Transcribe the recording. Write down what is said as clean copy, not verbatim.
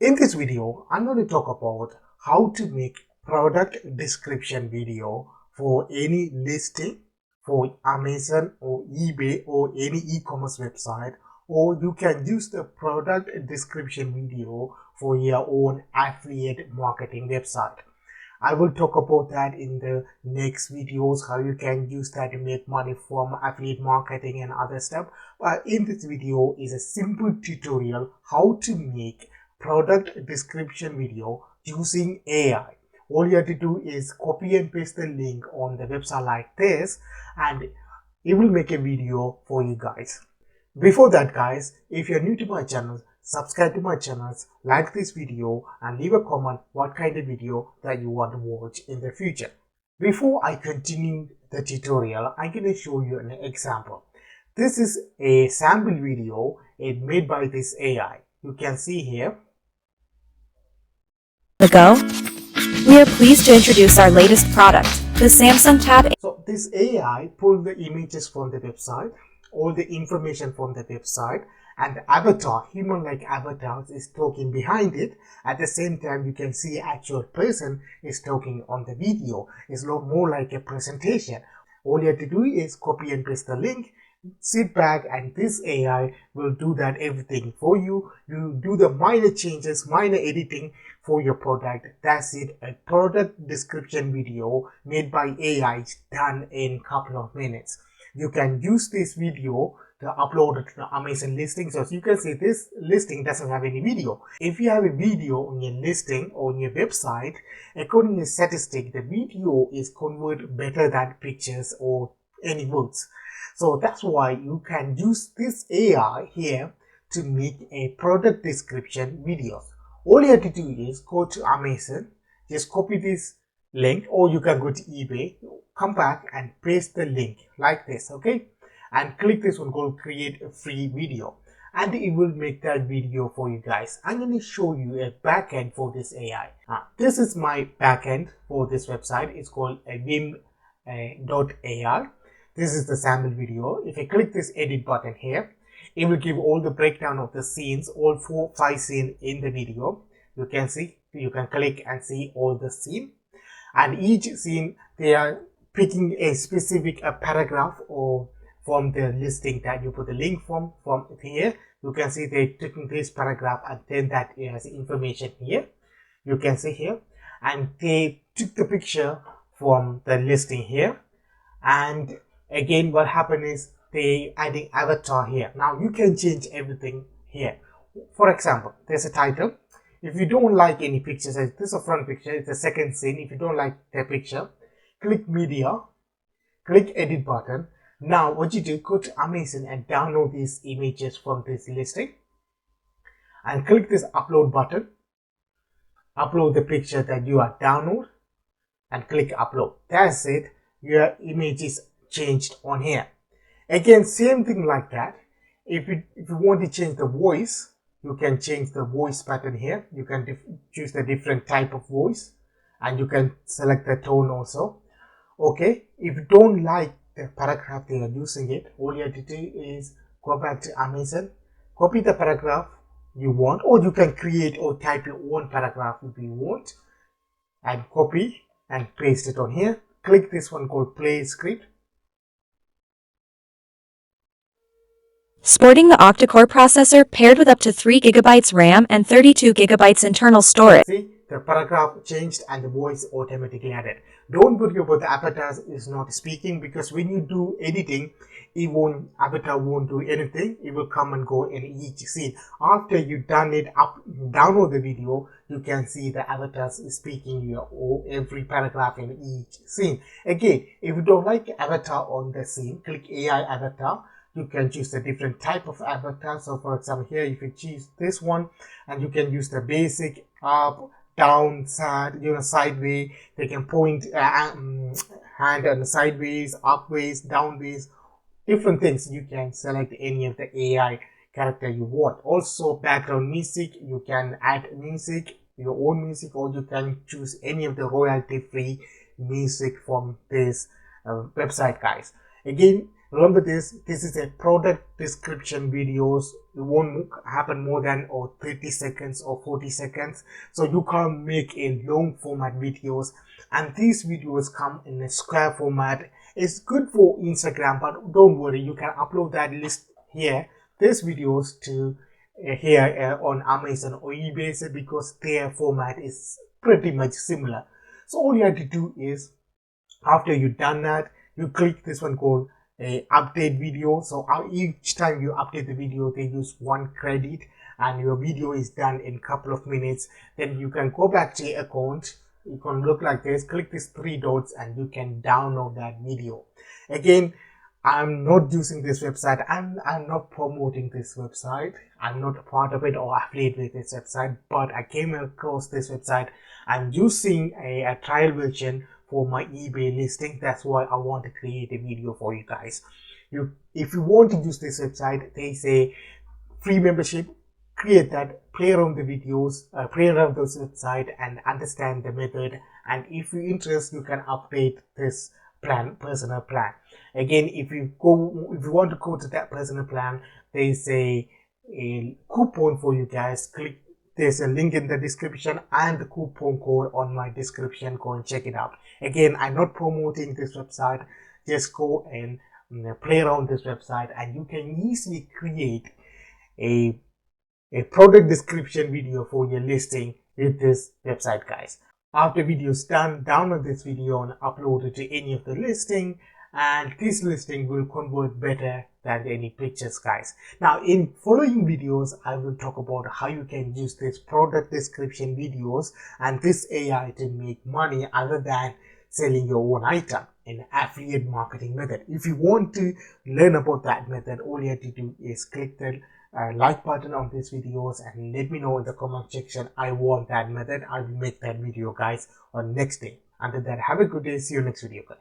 In this video, I'm going to talk about how to make product description video for any listing for Amazon or eBay or any e-commerce website, or you can use the product description video for your own affiliate marketing website. I will talk about that in the next videos, how you can use that to make money from affiliate marketing and other stuff. But in this video is a simple tutorial how to make product description video using AI. All you have to do is copy and paste the link on the website like this, and it will make a video for you guys. Before that guys, if you're new to my channel, subscribe to my channels, like this video and leave a comment what kind of video that you want to watch in the future. Before I continue the tutorial, I'm going to show you an example. This is a sample video made by this AI. You can see here. We are pleased to introduce our latest product, the Samsung Tab. So this AI pulled the images from the website, all the information from the website, and the avatar, human-like avatars, is talking behind it. At the same time, you can see actual person is talking on the video. It's more like a presentation. All you have to do is copy and paste the link, sit back, and this AI will do that everything for you. You do the minor changes, minor editing for your product. That's it. A product description video made by AI done in a couple of minutes. You can use this video to upload it to the Amazon listing. So as you can see, this listing doesn't have any video. If you have a video on your listing or on your website, according to statistic, the video is converted better than pictures or any words. So that's why you can use this AI here to make a product description video. All you have to do is go to Amazon, just copy this link, or you can go to eBay, come back and paste the link like this, okay, and click this one called create a free video, and it will make that video for you guys. I'm going to show you a backend for this AI. This is my backend for this website. It's called a vime.ai. This is the sample video. If I click this edit button here, it will give all the breakdown of the scenes, all 4-5 scenes in the video. You can see, you can click and see all the scene, and each scene they are picking a specific paragraph or from the listing that you put the link from here. You can see they're taking this paragraph and then that has information here. You can see here, and they took the picture from the listing here, and again what happened is they adding avatar here. Now you can change everything here. For example, there's a title. If you don't like any pictures, this is a front picture, it's a second scene. If you don't like the picture, click media, click edit button. Now what you do, go to Amazon and download these images from this listing and click this upload button. Upload the picture that you are download and click upload. That's it. Your image is changed on here. Again, same thing like that. If you want to change the voice, you can change the voice pattern here. You can choose the different type of voice, and you can select the tone also. Okay, if you don't like the paragraph they are using it, all you have to do is go back to Amazon, copy the paragraph you want, or you can create or type your own paragraph if you want, and copy and paste it on here. Click this one called play script. Sporting the octa-core processor paired with up to 3 GB RAM and 32 GB internal storage. See, the paragraph changed and the voice automatically added. Don't worry about the avatars is not speaking, because when you do editing, avatar won't do anything. It will come and go in each scene. After you done it download the video, you can see the avatars is speaking every paragraph in each scene. Again, if you don't like avatar on the scene, click AI avatar. You can choose a different type of avatar. So for example here, if you choose this one, and you can use the basic up, down, side, sideways. They can point hand on the sideways, upways, downways, different things. You can select any of the AI character you want. Also background music, you can add music, your own music, or you can choose any of the royalty free music from this website guys. Again, Remember this is a product description videos. It won't happen more than 30 seconds or 40 seconds. So you can't make a long format videos, and these videos come in a square format. It's good for Instagram, but don't worry, you can upload that list here, these videos to here on Amazon or eBay, because their format is pretty much similar. So all you have to do is, after you've done that, you click this one called update video. So each time you update the video, they use 1 credit, and your video is done in a couple of minutes. Then you can go back to your account. You can look like this, click these 3 dots, and you can download that video. Again, I'm not using this website, and I'm not promoting this website. I'm not a part of it or affiliate with this website, but I came across this website. I'm using a trial version for my eBay listing. That's why I want to create a video for you guys. If you want to use this website, they say free membership, create that, play around the videos, play around this website and understand the method. And if you're interested, you can update this plan, personal plan. Again, if you want to go to that personal plan, there's a coupon for you guys. There's a link in the description and the coupon code on my description. Go and check it out. Again, I'm not promoting this website. Just go and play around this website, and you can easily create a product description video for your listing with this website, guys. After video is done, download this video and upload it to any of the listing, and this listing will convert better than any pictures, guys. Now in following videos, I will talk about how you can use this product description videos and this AI to make money other than selling your own item in affiliate marketing method. If you want to learn about that method, all you have to do is click the like button on these videos and let me know in the comment section, I want that method. I will make that video, guys, on next day. Until then, have a good day. See you next video, guys.